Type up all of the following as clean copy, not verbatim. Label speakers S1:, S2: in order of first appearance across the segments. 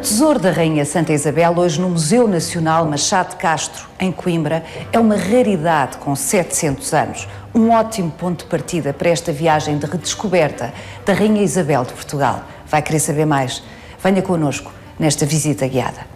S1: tesouro da Rainha Santa Isabel, hoje no Museu Nacional Machado de Castro, em Coimbra, é uma raridade com 700 anos. Um ótimo ponto de partida para esta viagem de redescoberta da Rainha Isabel de Portugal. Vai querer saber mais? Venha connosco nesta visita guiada.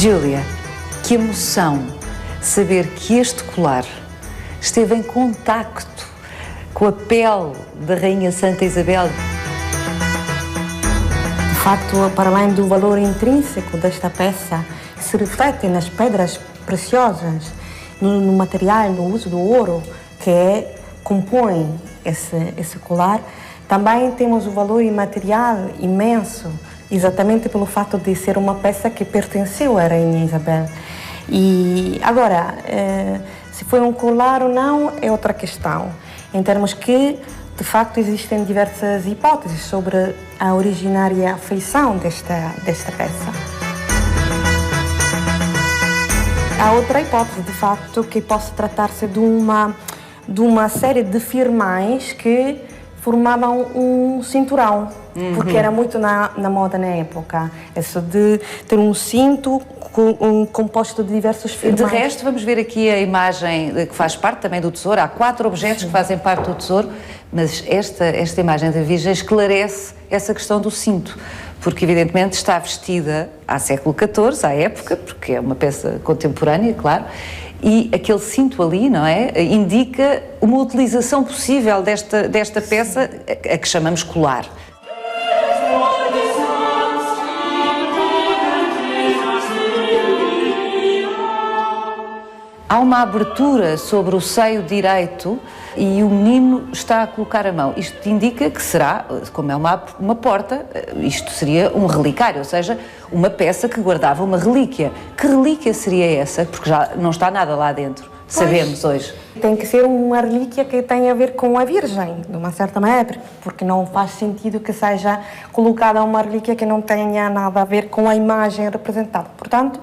S1: Júlia, que emoção saber que este colar esteve em contacto com a pele da Rainha Santa Isabel.
S2: De facto, para além do valor intrínseco desta peça, que se reflete nas pedras preciosas, no material, no uso do ouro, que compõe esse colar, também temos o valor imaterial imenso, exatamente pelo fato de ser uma peça que pertenceu à Rainha Isabel. E agora, se foi um colar ou não, é outra questão. Em termos que, de facto, existem diversas hipóteses sobre a originária feição desta peça. Há outra hipótese, de facto, que possa tratar-se de uma série de firmões que formavam um cinturão, porque era muito na moda na época, isso de ter um cinto composto de diversos firmões.
S1: De resto, vamos ver aqui a imagem que faz parte também do tesouro. Há 4 objetos que fazem parte do tesouro, mas esta imagem da Virgem esclarece essa questão do cinto, porque evidentemente está vestida há século XIV, à época, porque é uma peça contemporânea, claro, e aquele cinto ali, não é, indica uma utilização possível desta peça, a que chamamos colar. Há uma abertura sobre o seio direito e o menino está a colocar a mão. Isto indica que será, como é uma porta, isto seria um relicário, ou seja, uma peça que guardava uma relíquia. Que relíquia seria essa? Porque já não está nada lá dentro, sabemos hoje.
S2: Tem que ser uma relíquia que tenha a ver com a Virgem, de uma certa maneira, porque não faz sentido que seja colocada uma relíquia que não tenha nada a ver com a imagem representada. Portanto,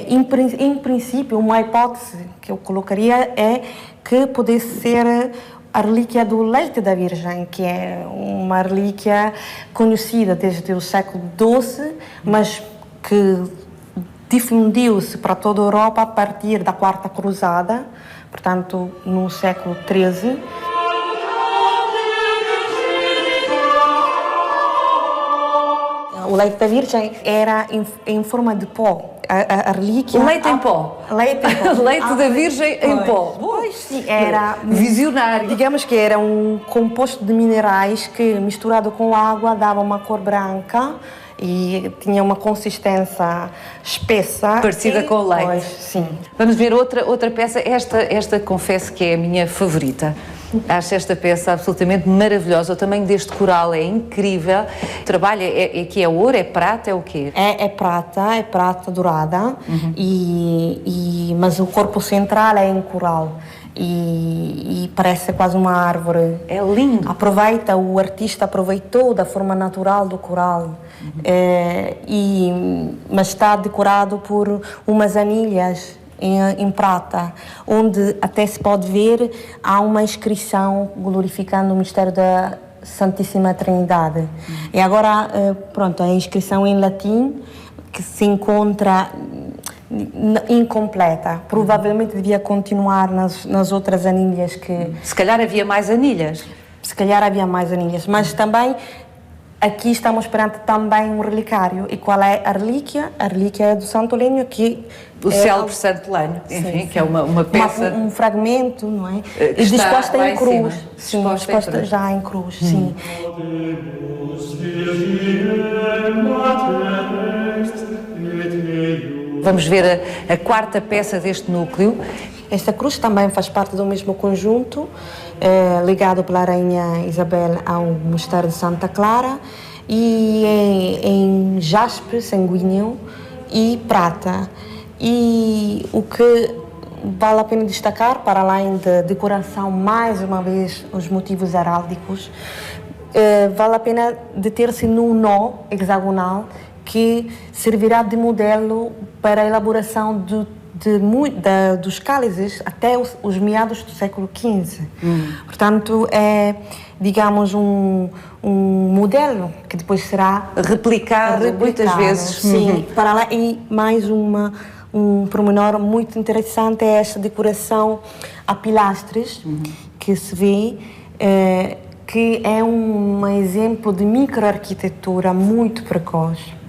S2: em princípio, uma hipótese que eu colocaria é que pudesse ser a relíquia do leite da Virgem, que é uma relíquia conhecida desde o século XII, mas que difundiu-se para toda a Europa a partir da Quarta Cruzada, portanto, no século XIII. O leite da Virgem era em forma de pó. A relíquia...
S1: Leite em pó.
S2: Leite em pó.
S1: Leite da Virgem em pó.
S2: Pois sim, era...
S1: Visionário.
S2: Digamos que era um composto de minerais que, misturado com água, dava uma cor branca e tinha uma consistência espessa.
S1: Parecida com o leite.
S2: Pois, sim.
S1: Vamos ver outra peça. Esta confesso que é a minha favorita. Acho esta peça absolutamente maravilhosa. O tamanho deste coral é incrível. O trabalho que é ouro, é prata, é o quê?
S2: É prata dourada, mas o corpo central é em coral. E parece quase uma árvore.
S1: É lindo.
S2: O artista aproveitou da forma natural do coral, mas está decorado por umas anilhas em prata, onde até se pode ver, há uma inscrição glorificando o mistério da Santíssima Trindade. E agora, pronto, a inscrição em latim, que se encontra incompleta. Provavelmente devia continuar nas outras anilhas que...
S1: Se calhar havia mais anilhas.
S2: Se calhar havia mais anilhas, mas também aqui estamos perante também um relicário. E qual é a relíquia? A relíquia é do Santo Lênio, que
S1: o célebre Santo Lênio, enfim, que é uma peça...
S2: Um fragmento, não é?
S1: Que
S2: disposta em cruz.
S1: Sim,
S2: disposta já em cruz, sim.
S1: Vamos ver a quarta peça deste núcleo.
S2: Esta cruz também faz parte do mesmo conjunto, ligado pela Rainha Isabel ao Mosteiro de Santa Clara, e em jaspe sanguíneo e prata. E o que vale a pena destacar, para além da decoração, mais uma vez, os motivos heráldicos, vale a pena deter-se num nó hexagonal que servirá de modelo para a elaboração dos cálices até os meados do século XV. Portanto, é, digamos, um modelo que depois será
S1: replicado muitas vezes.
S2: Sim, para lá. E mais um pormenor muito interessante é esta decoração a pilastres que se vê, que é um exemplo de microarquitetura muito precoce.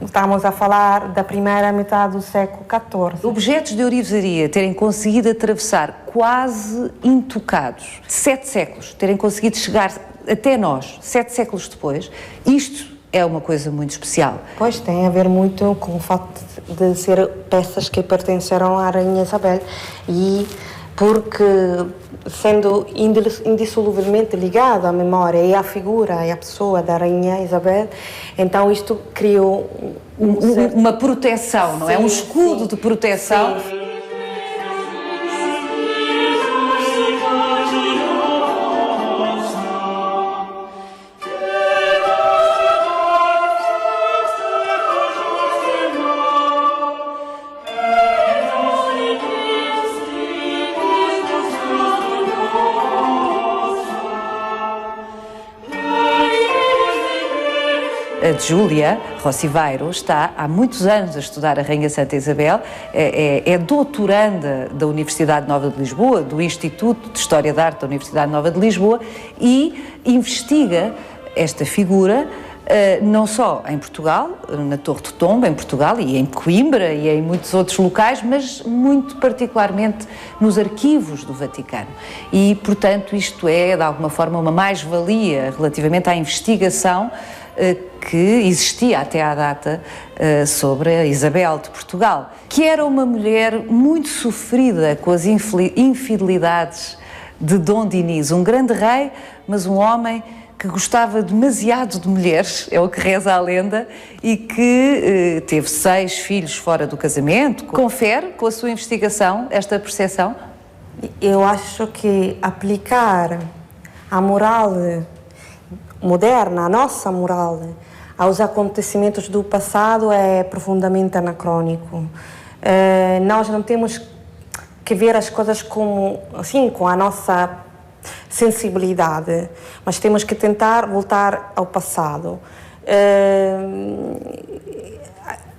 S2: Estamos a falar da primeira metade do século XIV.
S1: Objetos de ourivesaria terem conseguido atravessar quase intocados 7 séculos, terem conseguido chegar até nós 7 séculos depois, isto é uma coisa muito especial.
S2: Pois, tem a ver muito com o facto de ser peças que pertenceram à Rainha Isabel, e porque, sendo indissoluvelmente ligado à memória e à figura e à pessoa da Rainha Isabel, então isto criou
S1: uma proteção, não é? Um escudo de proteção.
S2: Sim.
S1: A Júlia Rossiveiro está há muitos anos a estudar a Rainha Santa Isabel, é doutoranda da Universidade Nova de Lisboa, do Instituto de História da Arte da Universidade Nova de Lisboa, e investiga esta figura não só em Portugal, na Torre de Tomba, em Portugal, e em Coimbra e em muitos outros locais, mas muito particularmente nos arquivos do Vaticano. E, portanto, isto é, de alguma forma, uma mais-valia relativamente à investigação que existia até à data sobre a Isabel de Portugal, que era uma mulher muito sofrida com as infidelidades de Dom Dinis, um grande rei, mas um homem que gostava demasiado de mulheres, é o que reza a lenda, e que teve 6 filhos fora do casamento. Confere com a sua investigação esta percepção?
S2: Eu acho que aplicar a moral moderna, a nossa moral, aos acontecimentos do passado é profundamente anacrónico. Nós não temos que ver as coisas como, assim, com a nossa sensibilidade, mas temos que tentar voltar ao passado.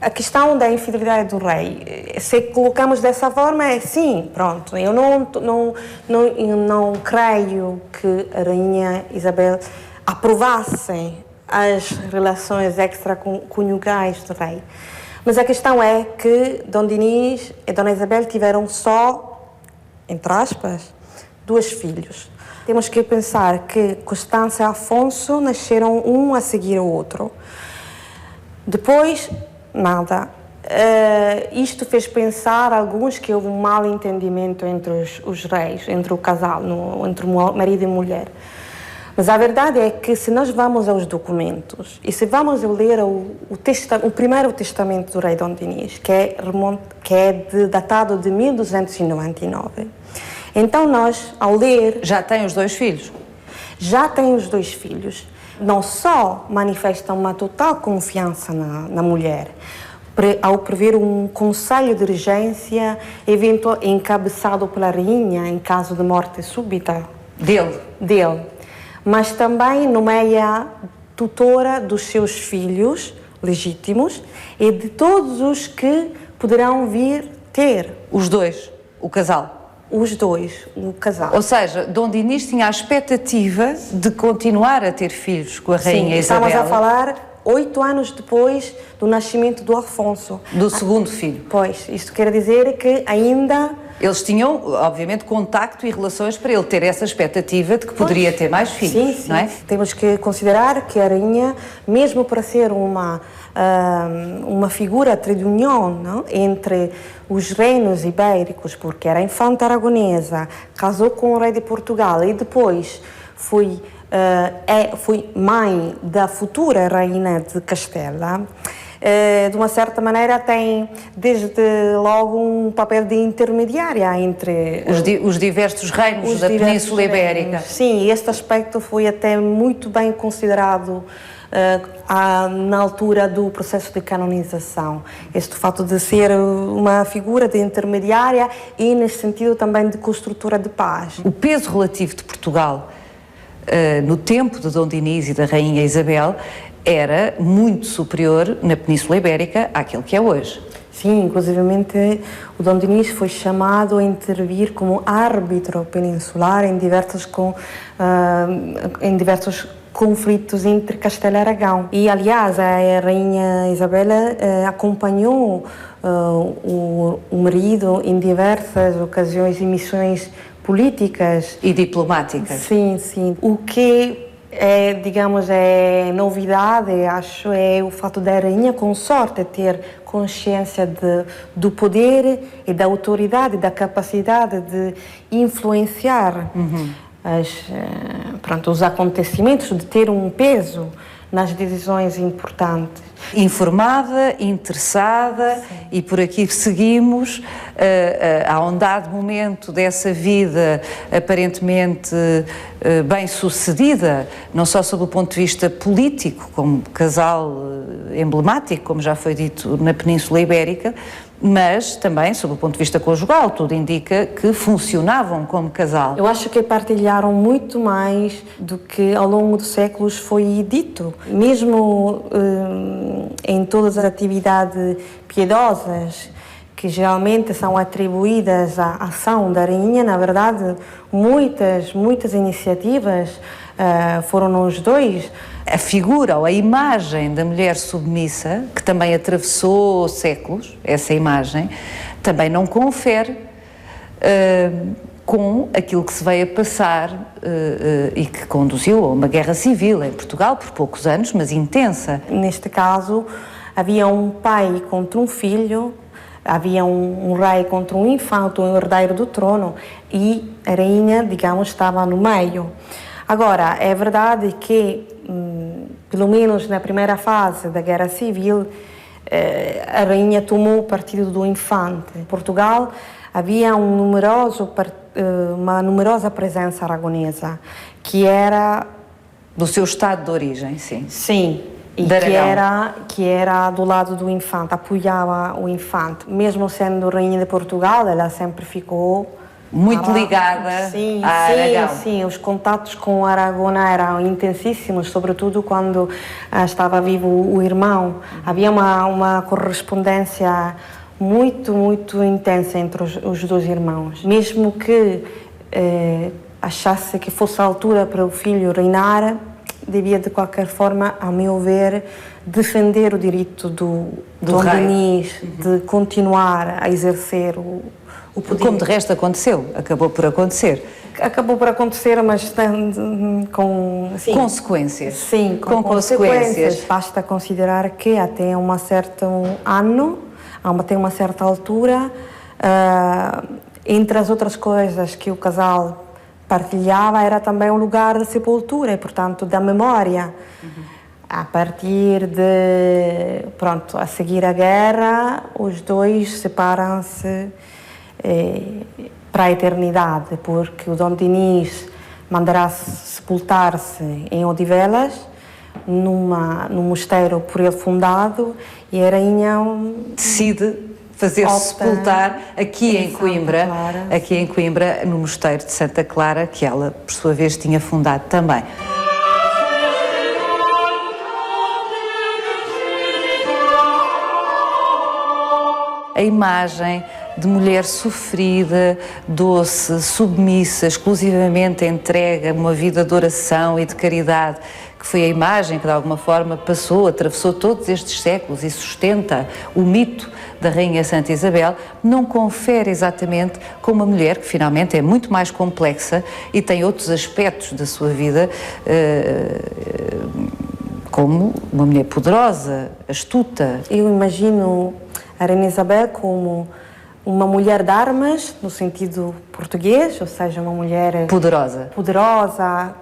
S2: A questão da infidelidade do rei, se colocamos dessa forma, é sim, pronto. Eu não creio que a Rainha Isabel aprovasse as relações extraconjugais do rei. Mas a questão é que Dom Dinis e Dona Isabel tiveram só, entre aspas, 2 filhos. Temos que pensar que Constança e Afonso nasceram um a seguir o outro. Depois, nada. Isto fez pensar alguns que houve um mal entendimento entre os reis, entre o casal, entre o marido e mulher. Mas a verdade é que, se nós vamos aos documentos e se vamos ler o primeiro testamento do rei Dom Dinis, que é datado de 1299, Então nós, ao ler...
S1: Já tem os 2 filhos?
S2: Já tem os 2 filhos. Não só manifestam uma total confiança na mulher, ao prever um conselho de regência encabeçado pela rainha em caso de morte súbita dele, mas também nomeia tutora dos seus filhos legítimos e de todos os que poderão vir ter.
S1: Os 2, o casal?
S2: Os 2, o casal.
S1: Ou seja, Dom Dinis tinha a expectativa de continuar a ter filhos com a rainha Isabel.
S2: Estamos a falar 8 anos depois do nascimento do Afonso.
S1: Do segundo filho.
S2: Pois, isto quer dizer que ainda...
S1: Eles tinham, obviamente, contacto e relações para ele ter essa expectativa de que poderia ter mais filhos,
S2: sim.
S1: não é?
S2: Temos que considerar que a rainha, mesmo para ser uma figura de união entre os reinos ibéricos, porque era infanta aragonesa, casou com o rei de Portugal e depois foi mãe da futura rainha de Castela, de uma certa maneira tem desde logo um papel de intermediária entre
S1: os diversos reinos da Península Ibérica.
S2: Sim, este aspecto foi até muito bem considerado na altura do processo de canonização. Este fato de ser uma figura de intermediária e nesse sentido também de construtora de paz.
S1: O peso relativo de Portugal no tempo de Dom Dinis e da rainha Isabel era muito superior na Península Ibérica àquele que é hoje.
S2: Sim, inclusivamente o Dom Dinis foi chamado a intervir como árbitro peninsular em diversos conflitos entre Castela e Aragão. E, aliás, a rainha Isabel acompanhou o marido em diversas ocasiões e missões políticas
S1: e diplomáticas.
S2: Sim, sim. O que digamos, novidade, acho, é o fato da rainha consorte ter consciência do poder e da autoridade, da capacidade de influenciar os acontecimentos, de ter um peso nas decisões importantes.
S1: Informada, interessada, sim. E por aqui seguimos a um dado momento dessa vida aparentemente bem-sucedida, não só sob o ponto de vista político, como casal emblemático, como já foi dito na Península Ibérica, mas também sob o ponto de vista conjugal, tudo indica que funcionavam como casal.
S2: Eu acho que partilharam muito mais do que ao longo dos séculos foi dito. Mesmo em todas as atividades piedosas que geralmente são atribuídas à ação da rainha, na verdade, muitas iniciativas foram os 2.
S1: A figura ou a imagem da mulher submissa, que também atravessou séculos, essa imagem, também não confere com aquilo que se veio a passar e que conduziu a uma guerra civil em Portugal, por poucos anos, mas intensa.
S2: Neste caso, havia um pai contra um filho, havia um rei contra um infante, um herdeiro do trono, e a rainha, digamos, estava no meio. Agora, é verdade que, pelo menos na primeira fase da Guerra Civil, a rainha tomou o partido do infante. Em Portugal havia uma numerosa presença aragonesa, que era...
S1: Do seu estado de origem, sim.
S2: Sim, e que era do lado do infante, apoiava o infante. Mesmo sendo rainha de Portugal, ela sempre ficou...
S1: muito ligada a Aragão.
S2: Sim, os contatos com Aragona eram intensíssimos, sobretudo quando estava vivo o irmão. Havia uma correspondência muito intensa entre os 2 irmãos. Mesmo que achasse que fosse a altura para o filho reinar, devia de qualquer forma, a meu ver, defender o direito do Dom Dinis de continuar a exercer o poder.
S1: Como de resto aconteceu, acabou por acontecer.
S2: Acabou por acontecer, mas com
S1: consequências.
S2: Sim, com consequências. Basta considerar que até um certo ano, até uma certa altura, entre as outras coisas que o casal partilhava, era também um lugar de sepultura e, portanto, da memória. A partir de, a seguir a guerra, os 2 separam-se para a eternidade, porque o Dom Dinis mandará sepultar-se em Odivelas, num mosteiro por ele fundado, e a rainha
S1: decide fazer-se sepultar aqui em Coimbra, no mosteiro de Santa Clara, que ela, por sua vez, tinha fundado também. A imagem de mulher sofrida, doce, submissa, exclusivamente entregue a uma vida de oração e de caridade, que foi a imagem que de alguma forma atravessou todos estes séculos e sustenta o mito da Rainha Santa Isabel, não confere exatamente com uma mulher que finalmente é muito mais complexa e tem outros aspectos da sua vida, como uma mulher poderosa, astuta.
S2: Eu imagino a Rainha Isabel como uma mulher de armas, no sentido português, ou seja, uma mulher poderosa,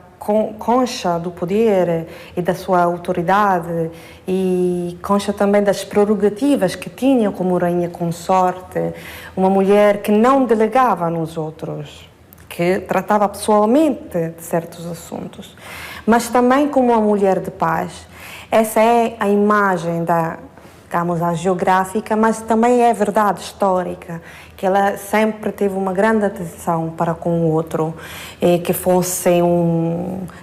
S2: consciente do poder e da sua autoridade, e consciente também das prerrogativas que tinha como rainha consorte, uma mulher que não delegava nos outros, que tratava pessoalmente de certos assuntos, mas também como uma mulher de paz. Essa é a imagem digamos, a geográfica, mas também é a verdade histórica, que ela sempre teve uma grande atenção para com o outro, que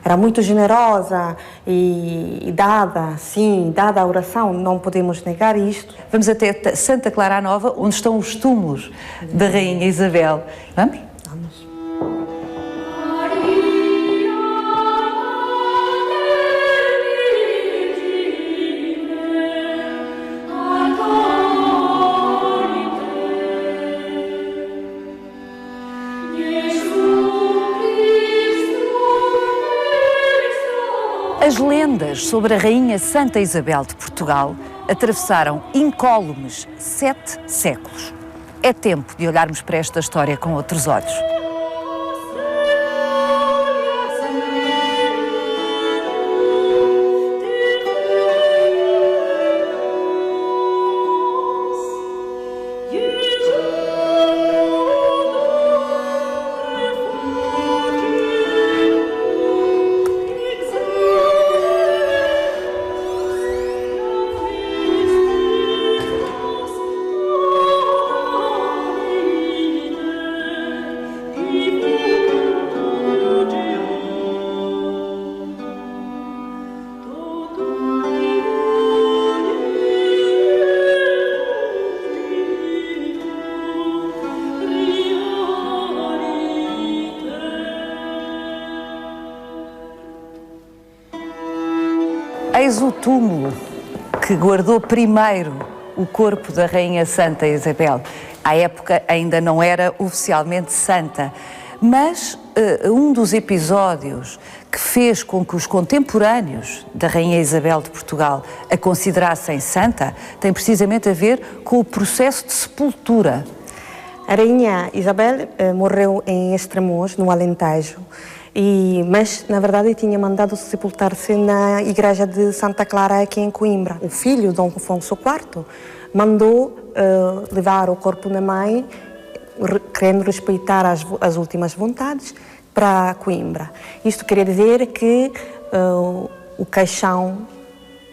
S2: era muito generosa e dada a oração, não podemos negar isto.
S1: Vamos até Santa Clara a Nova, onde estão os túmulos da Rainha Isabel. Vamos?
S2: Vamos.
S1: As lendas sobre a Rainha Santa Isabel de Portugal atravessaram incólumes 7 séculos. É tempo de olharmos para esta história com outros olhos. Eis o túmulo que guardou primeiro o corpo da Rainha Santa Isabel. À época ainda não era oficialmente santa, mas um dos episódios que fez com que os contemporâneos da Rainha Isabel de Portugal a considerassem santa tem precisamente a ver com o processo de sepultura.
S2: A Rainha Isabel morreu em Estremoz, no Alentejo, mas na verdade tinha mandado sepultar-se na igreja de Santa Clara aqui em Coimbra. O filho, Dom Afonso IV, mandou levar o corpo da mãe, querendo respeitar as últimas vontades, para Coimbra. Isto queria dizer que o caixão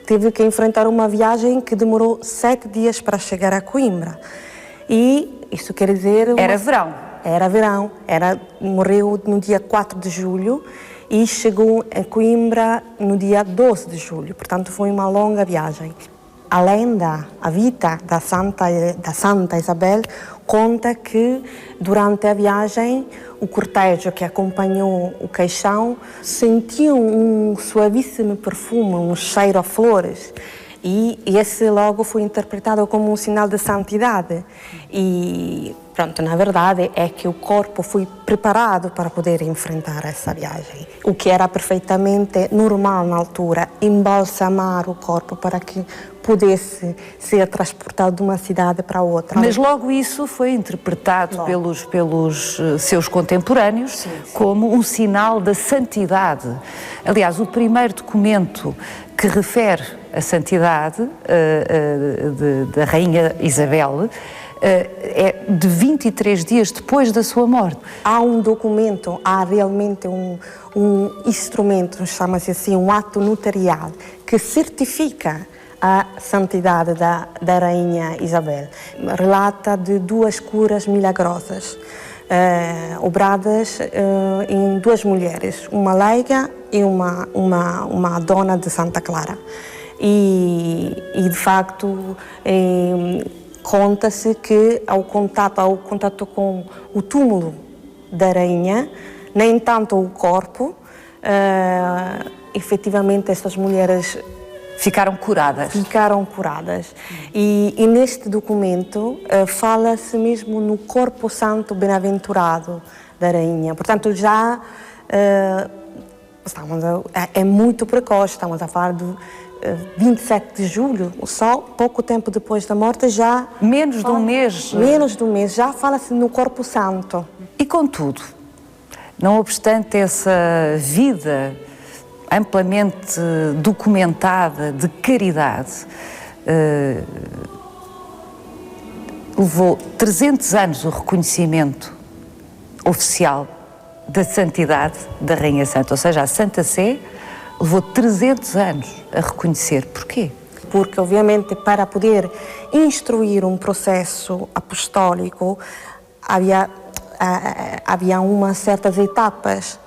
S2: teve que enfrentar uma viagem que demorou 7 dias para chegar a Coimbra. E isto quer dizer...
S1: Era verão.
S2: Era verão, morreu no dia 4 de julho e chegou a Coimbra no dia 12 de julho, portanto foi uma longa viagem. A lenda, a vida da Santa Isabel conta que durante a viagem o cortejo que acompanhou o caixão sentiu um suavíssimo perfume, um cheiro a flores. E esse logo foi interpretado como um sinal de santidade. E pronto, na verdade é que o corpo foi preparado para poder enfrentar essa viagem. O que era perfeitamente normal na altura, embalsamar o corpo para que pudesse ser transportado de uma cidade para outra.
S1: Mas logo isso foi interpretado pelos seus contemporâneos como um sinal da santidade. Aliás, o primeiro documento que refere a santidade da Rainha Isabel é de 23 dias depois da sua morte.
S2: Há um documento, há realmente um instrumento, chama-se assim, um ato notarial, que certifica a santidade da Rainha Isabel. Relata de 2 curas milagrosas, obradas em 2 mulheres, uma leiga e uma dona de Santa Clara. E de facto, conta-se que ao contato com o túmulo da rainha, nem tanto o corpo, efetivamente estas mulheres
S1: ficaram curadas.
S2: E neste documento fala-se mesmo no corpo santo bem-aventurado da rainha. Portanto, já é muito precoce, estamos a falar de 27 de julho, só pouco tempo depois da morte, já...
S1: Menos de um mês.
S2: Menos de um mês, já fala-se no corpo santo.
S1: E contudo, não obstante essa vida amplamente documentada de caridade, levou 300 anos o reconhecimento oficial da santidade da Rainha Santa, ou seja, a Santa Sé levou 300 anos a reconhecer. Porquê?
S2: Porque, obviamente, para poder instruir um processo apostólico, havia umas certas etapas.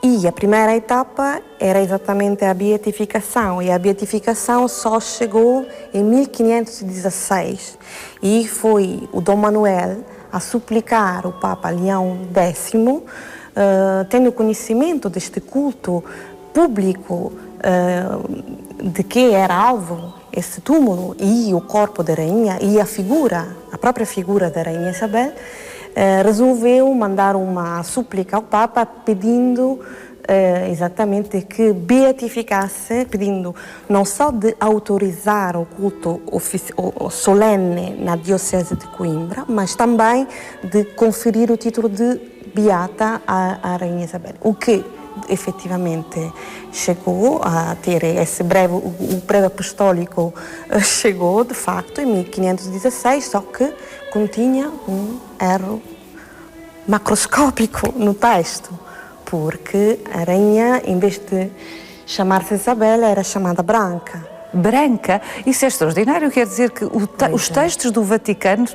S2: E a primeira etapa era exatamente a beatificação. E a beatificação só chegou em 1516. E foi o Dom Manuel a suplicar o Papa Leão X, tendo conhecimento deste culto público de que era alvo esse túmulo e o corpo da rainha e a própria figura da rainha Isabel, resolveu mandar uma súplica ao Papa pedindo exatamente que beatificasse, pedindo não só de autorizar o culto solene na diocese de Coimbra, mas também de conferir o título de beata à rainha Isabel, o que efetivamente chegou a ter o breve apostólico chegou de facto em 1516, só que continha um erro macroscópico no texto, porque a rainha, em vez de chamar-se Isabel, era chamada Branca.
S1: Branca? Isso é extraordinário, quer dizer que os textos do Vaticano,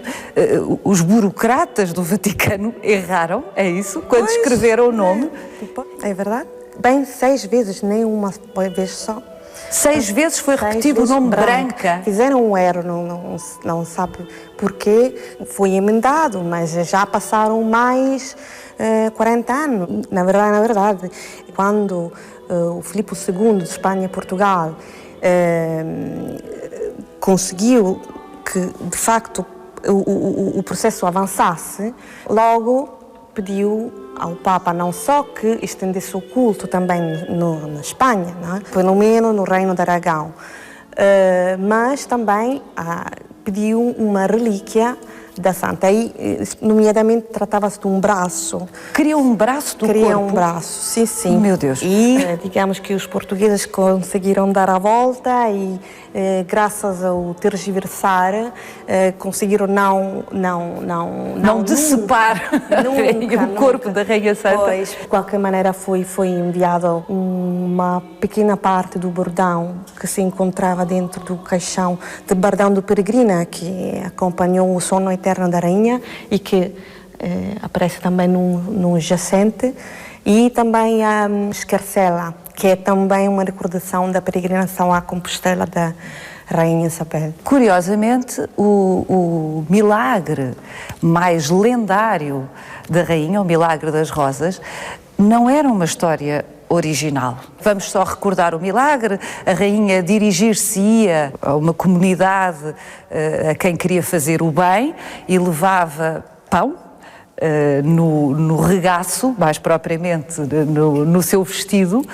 S1: os burocratas do Vaticano erraram, é isso? Quando escreveram o nome?
S2: É verdade. Bem, 6 vezes, nem uma vez só.
S1: 6 vezes foi repetido o nome Branca.
S2: Fizeram um erro, não sabe porquê, foi emendado, mas já passaram mais 40 anos. Na verdade, quando o Filipe II de Espanha e Portugal conseguiu que, de facto, o processo avançasse, logo pediu ao Papa não só que estendesse o culto também na Espanha, não é? Pelo menos no Reino de Aragão, mas também pediu uma relíquia da Santa. Aí, nomeadamente, tratava-se de um braço.
S1: Queria um braço do corpo?
S2: Queria um braço, sim, sim.
S1: Meu Deus.
S2: E, digamos que os portugueses conseguiram dar a volta e, graças ao tergiversar, conseguiram não
S1: decepar o corpo da Rainha Santa.
S2: Pois, de qualquer maneira, foi enviado uma pequena parte do bordão que se encontrava dentro do caixão de bordão do Peregrina, que acompanhou o sono eterno da rainha e que aparece também num jacente, e também a escarcela, que é também uma recordação da peregrinação à Compostela da Rainha Isabel.
S1: Curiosamente, o milagre mais lendário da rainha, o milagre das rosas, não era uma história original. Vamos só recordar o milagre: a rainha dirigir-se-ia a uma comunidade a quem queria fazer o bem e levava pão, no regaço, mais propriamente no seu vestido,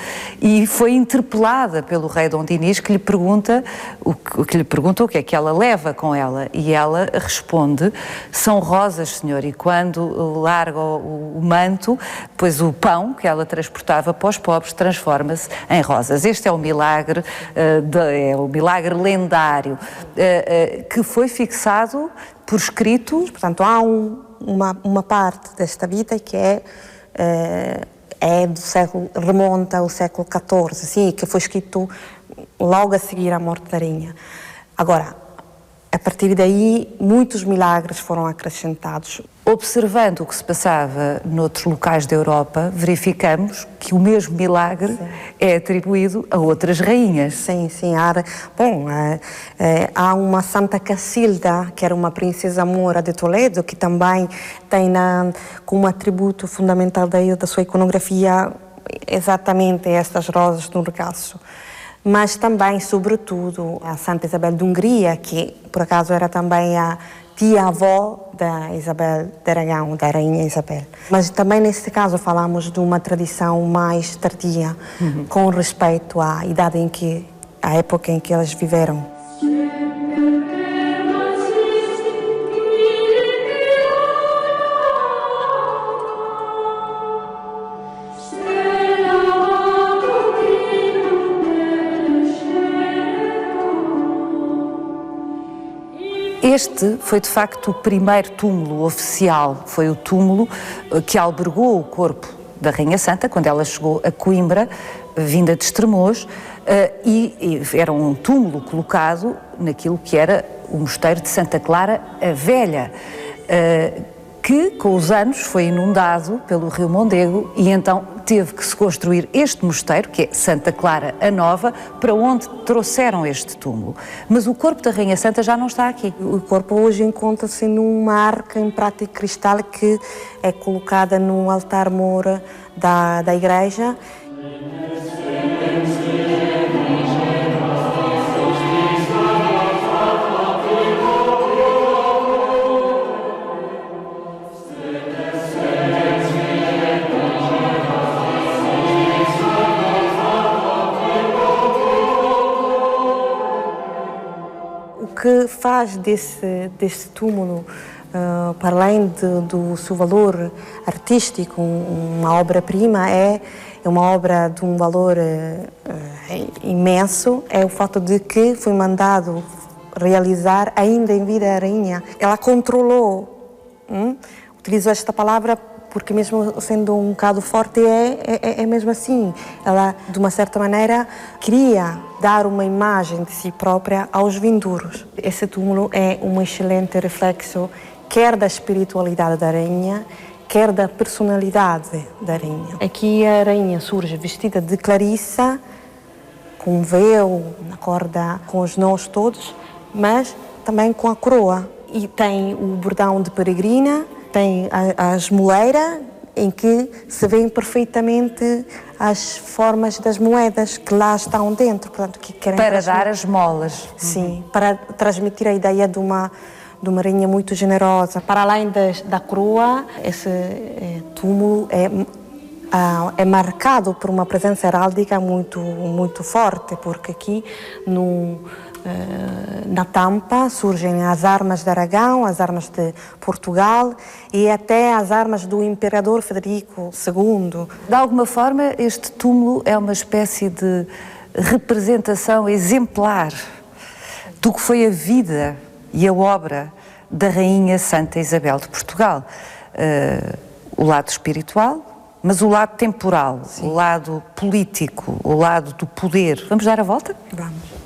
S1: e foi interpelada pelo rei Dom Dinis, que lhe pergunta o que é que ela leva com ela, e ela responde: são rosas, senhor, e quando larga o manto, pois o pão que ela transportava para os pobres transforma-se em rosas. Este é o milagre, é o milagre lendário, que foi fixado por escrito.
S2: Portanto, há uma parte desta vida que do século, remonta ao século XIV, assim, que foi escrito logo a seguir à morte da rainha. Agora, a partir daí, muitos milagres foram acrescentados.
S1: Observando o que se passava noutros locais da Europa, verificamos que o mesmo milagre, sim, é atribuído a outras rainhas.
S2: Sim, sim. Há uma Santa Cacilda, que era uma princesa moura de Toledo, que também tem como atributo fundamental da sua iconografia exatamente estas rosas no regaço. Mas também, sobretudo, a Santa Isabel de Hungria, que por acaso era também a tia-avó da Isabel de Aragão, da Rainha Isabel. Mas também nesse caso falamos de uma tradição mais tardia, com respeito à idade à época em que elas viveram.
S1: Este foi, de facto, o primeiro túmulo oficial. Foi o túmulo que albergou o corpo da Rainha Santa quando ela chegou a Coimbra, vinda de Estremoz, e era um túmulo colocado naquilo que era o mosteiro de Santa Clara a Velha, que com os anos foi inundado pelo rio Mondego, e então teve que se construir este mosteiro, que é Santa Clara a Nova, para onde trouxeram este túmulo. Mas o corpo da Rainha Santa já não está aqui.
S2: O corpo hoje encontra-se numa arca em prata e cristal que é colocada no altar-mor da igreja. O que faz desse túmulo, para além do seu valor artístico, uma obra-prima, é uma obra de um valor imenso, é o fato de que foi mandado realizar ainda em vida a rainha. Ela controlou, utilizo esta palavra porque mesmo sendo um bocado forte, é mesmo assim. Ela, de uma certa maneira, queria dar uma imagem de si própria aos vindouros. Esse túmulo é um excelente reflexo, quer da espiritualidade da rainha, quer da personalidade da rainha. Aqui a rainha surge vestida de Clarissa, com um véu na corda, com os nós todos, mas também com a coroa. E tem o bordão de peregrina, tem a esmoleira, em que se vêem perfeitamente as formas das moedas que lá estão dentro. Portanto, que querem
S1: para dar as molas.
S2: Sim, para transmitir a ideia de uma rainha muito generosa. Para além da coroa, esse túmulo é marcado por uma presença heráldica muito, muito forte, porque aqui na tampa surgem as armas de Aragão, as armas de Portugal e até as armas do imperador Frederico II.
S1: De alguma forma, este túmulo é uma espécie de representação exemplar do que foi a vida e a obra da Rainha Santa Isabel de Portugal. O lado espiritual, mas o lado temporal, sim, o lado político, o lado do poder. Vamos dar a volta?
S2: Vamos.